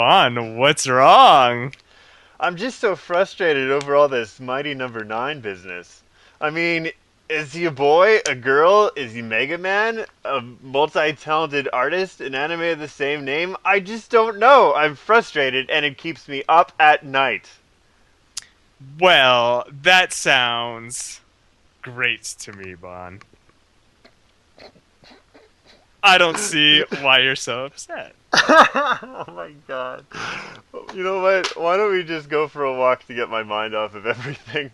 Bon, what's wrong? I'm just so frustrated over all this Mighty Number 9 business. I mean, is he a boy, a girl? Is he Mega Man? A multi-talented artist? An anime of the same name? I just don't know. I'm frustrated and it keeps me up at night. Well, that sounds great to me, Bon. I don't see why you're so upset. Oh my god. You know what? Why don't we just go for a walk to get my mind off of everything?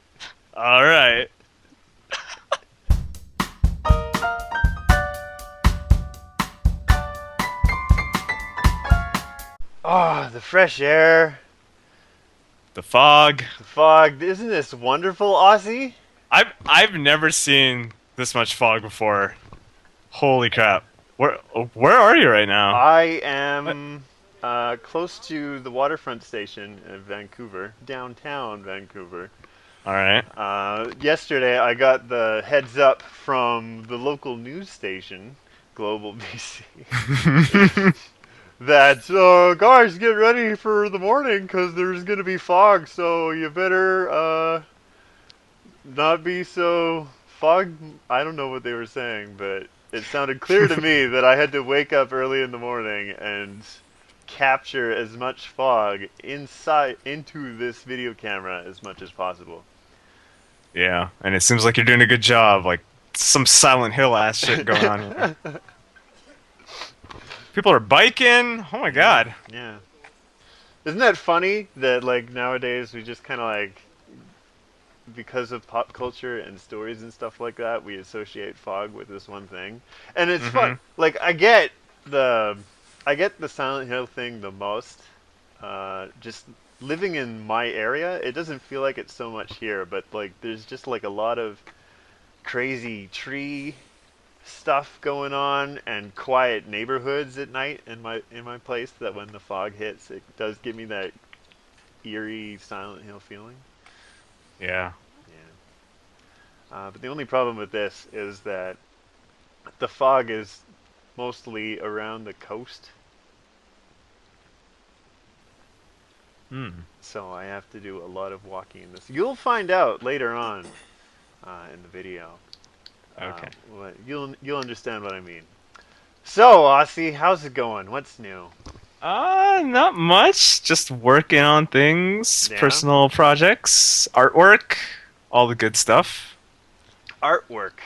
All right. Oh, the fresh air, The fog. the fog. Isn't this wonderful, Aussie? I've never seen this much fog before. Holy crap. Where are you right now? I What? am close to the waterfront station in Vancouver, downtown Vancouver. All right. Yesterday, I got the heads up from the local news station, Global BC, that guys, get ready for the morning because there's gonna be fog, so you better not be so fog. I don't know what they were saying, but it sounded clear to me that I had to wake up early in the morning and capture as much fog inside into this video camera as much as possible. Yeah, and it seems like you're doing a good job. Like some Silent Hill ass shit going on here. People are biking. Oh my Yeah, god. yeah. Isn't that funny that like nowadays we just kind of like because of pop culture and stories and stuff like that, we associate fog with this one thing. And it's fun. Mm-hmm. Like the I get the Silent Hill thing the most. Just living in my area, it doesn't feel like it's so much here, but like there's just like a lot of crazy tree stuff going on and quiet neighborhoods at night in my place that when the fog hits, it does give me that eerie Silent Hill feeling. Yeah. Yeah. But the only problem with this is that the fog is mostly around the coast, Hmm. so I have to do a lot of walking in this. You'll find out later on in the video. Okay. You'll understand what I mean. So, Aussie, how's it going? What's new? Not much. Just working on things, Yeah, personal projects, artwork, all the good stuff. artwork.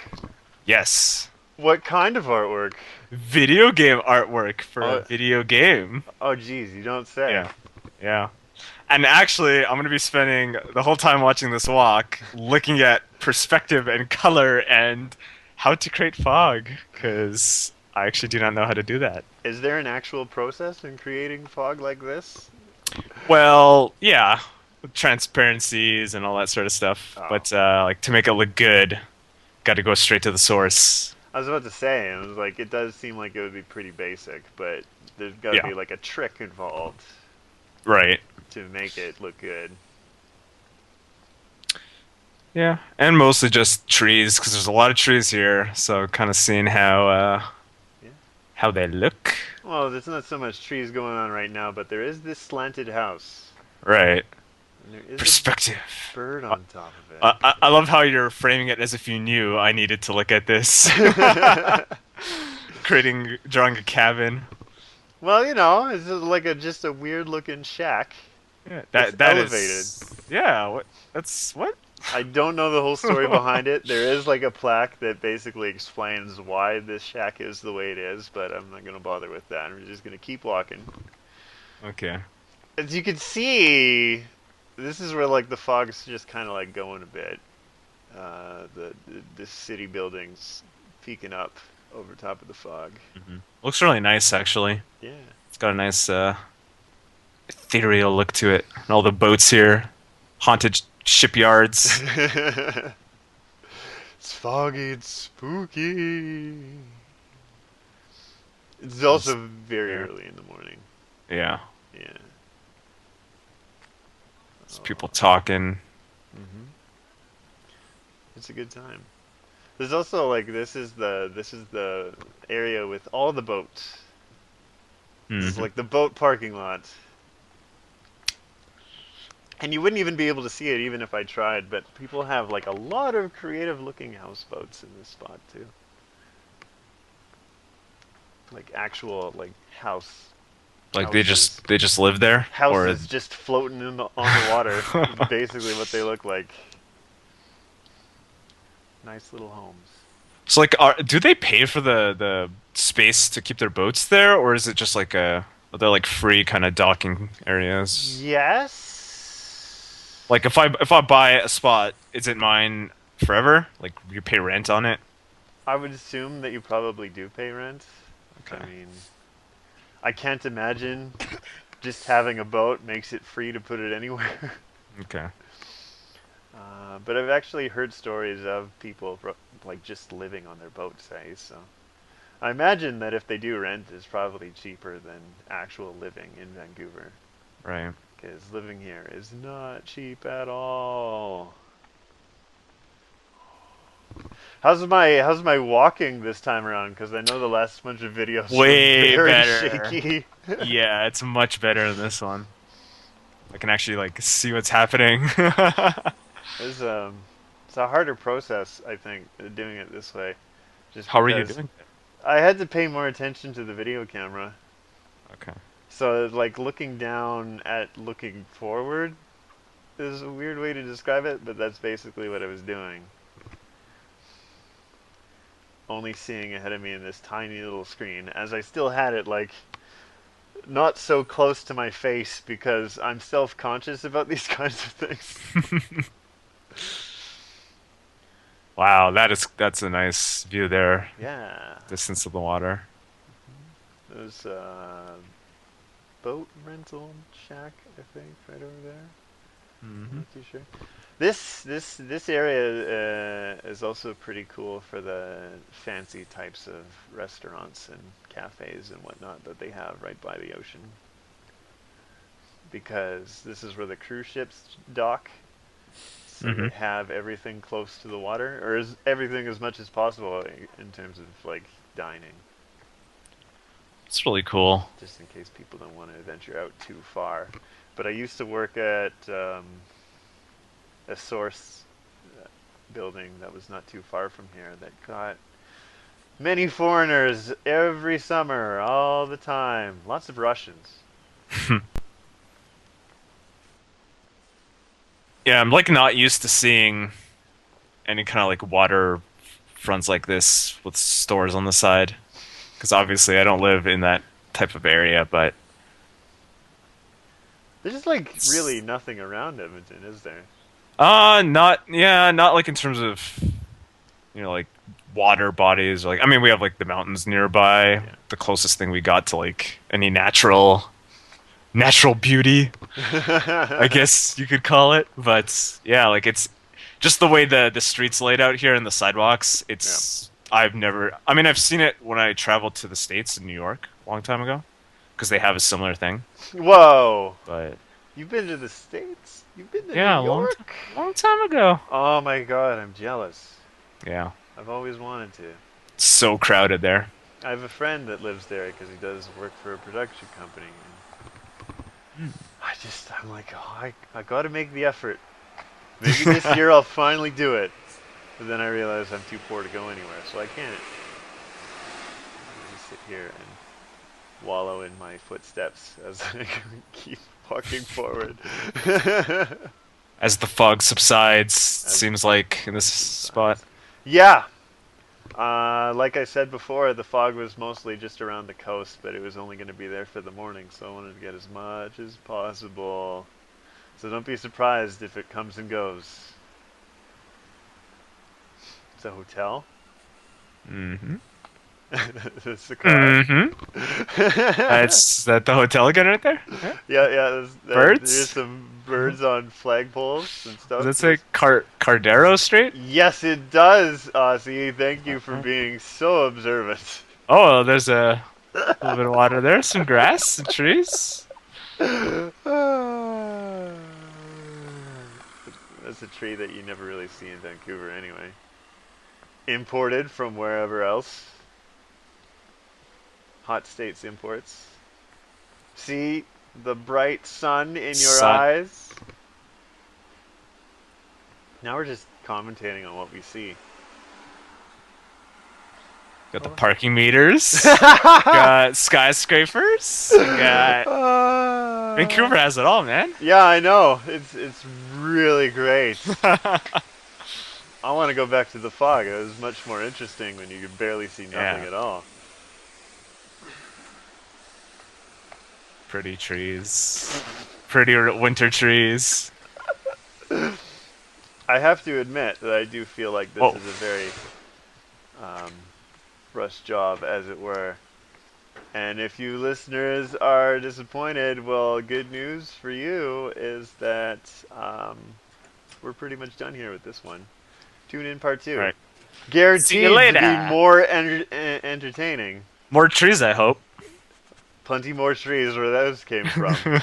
Yes. What kind of artwork? Video game artwork for a Oh, video game. geez, you don't say. Yeah. Yeah. And actually, I'm going to be spending the whole time watching this walk looking at perspective and color and how to create fog because I actually do not know how to do that. Is there an actual process in creating fog like this? Well, yeah, transparencies and all that sort of stuff. Oh, But like to make it look good, got to go straight to the source. I was about to say, it was like it does seem like it would be pretty basic, but there's got to Yeah, be like a trick involved right. to make it look good. Yeah, and mostly just trees because there's a lot of trees here. So kind of seeing Yeah. how they look. Well, there's not so much trees going on right now, but there is this slanted house, Right. and there is a Perspective. bird on top of I love how you're framing it as if you knew I needed to look at this. it. Drawing a cabin. Well, you know, it's just a weird looking shack. Yeah, It's that elevated. is. Yeah, what? That's what? I don't know the whole story behind it. There is like a plaque that basically explains why this shack is the way it is, but I'm not gonna bother with that. We're just gonna keep walking. Okay. As you can see, this is where like the fog's just kind of like going a bit. The city buildings peeking up over top of the fog. Looks really nice, actually. Yeah. It's got a nice ethereal look to it. And all the boats here, haunted shipyards. It's foggy, it's spooky. It's also very Yeah. early in the morning. Yeah. Yeah. There's people Oh. talking. Hmm. It's a good time. There's also like this is the area with all the boats. This Hmm. is like the boat parking lot. And you wouldn't even be able to see it even if I tried, but people have like a lot of creative looking houseboats in this spot too. Like actual like Like houses. they just live there, or Houses just floating on the water is basically what they look like. Nice little homes. so like, do they pay for the space to keep their boats there, or is it just like a are they like free kind of docking areas? Yes. Like if I buy a spot, is it mine forever? Like you pay rent on it? I would assume that you probably do pay rent. I Okay. mean, I can't imagine just having a boat makes it free to put it anywhere. Okay. But I've actually heard stories of people like just living on their boats, so I imagine that if they do rent, it's probably cheaper than actual living in Vancouver. Right. Because living here is not cheap at all. How's my walking this time around? Because I know the last bunch of videos were Way very better. shaky. Yeah, it's much better than this one. I can actually like see what's happening. It's it's a harder process, I think, doing it this way, just How are you because doing I had to pay more attention to the video camera. it? Okay. So like looking down at looking forward is a weird way to describe it, but that's basically what I was doing. Only seeing ahead of me in this tiny little screen, as I still had it like not so close to my face because I'm self-conscious about these kinds of things. Wow, that's a nice view there. Yeah, Distance of the water. there's a boat rental shack, I think, right over there. I'm Hmm. not too sure. This area is also pretty cool for the fancy types of restaurants and cafes and whatnot that they have right by the ocean. Because this is where the cruise ships dock, so Hmm. they have everything close to the water, or everything as much as possible in terms of like dining, It's really cool. just in case people don't want to venture out too far. But I used to work at a source building that was not too far from here that got many foreigners every summer, all the time. Lots of Russians. Yeah, I'm like not used to seeing any kind of like water fronts like this with stores on the side. Because obviously I don't live in that type of area, but There's just like it's really nothing around Edmonton, is there? not yeah, not like in terms of like water bodies. Like I mean, we have like the mountains nearby. The closest thing we got to like any natural beauty, I Yeah. guess you could call it. But yeah, like it's just the way the streets laid out here and the sidewalks. Yeah. It's I've never. I mean, I've seen it when I traveled to the States in New York a long time ago because they have a similar thing. Whoa. But You've been to the States? You've been to New yeah, York? long time ago. Oh my god, I'm jealous. Yeah, I've always wanted to. it's so crowded there. I have a friend that lives there because he does work for a production company. Hmm. I'm like, oh, I gotta make the effort. Maybe this year I'll finally do it. But then I realize I'm too poor to go anywhere, so I can't. I just sit here and wallow in my footsteps as I keep walking forward. As the fog subsides, As seems like in this spot. subsides. Yeah, like I said before, the fog was mostly just around the coast, but it was only going to be there for the morning, so I wanted to get as much as possible. So don't be surprised if it comes and goes. It's a hotel. Mm-hmm. It's a car. Mm-hmm. That's that the hotel again right there? Yeah. Yeah, yeah. There's Birds? some birds on flagpoles and Does stuff. that say Cardero Street? Yes, it does, Ozzy. Thank you for being so observant. Oh, there's a little bit of water there, some grass, some trees. That's a tree that you never really see in Vancouver anyway. Imported from wherever else. Hot States imports. See the bright sun in your Sun. eyes? Now we're just commentating on what we see. Got the parking meters. Got skyscrapers. Got Vancouver has it all, man. Yeah, I know. It's really great. I want to go back to the fog. It was much more interesting when you could barely see nothing Yeah. at all. Pretty trees. Pretty winter trees. I have to admit that I do feel like this Whoa. is a very rushed job, as it were. And if you listeners are disappointed, well, good news for you is that we're pretty much done here with this one. Tune in part 2. All right. See Guaranteed you to later. be more entertaining. More trees, I hope. Plenty more trees where those came from.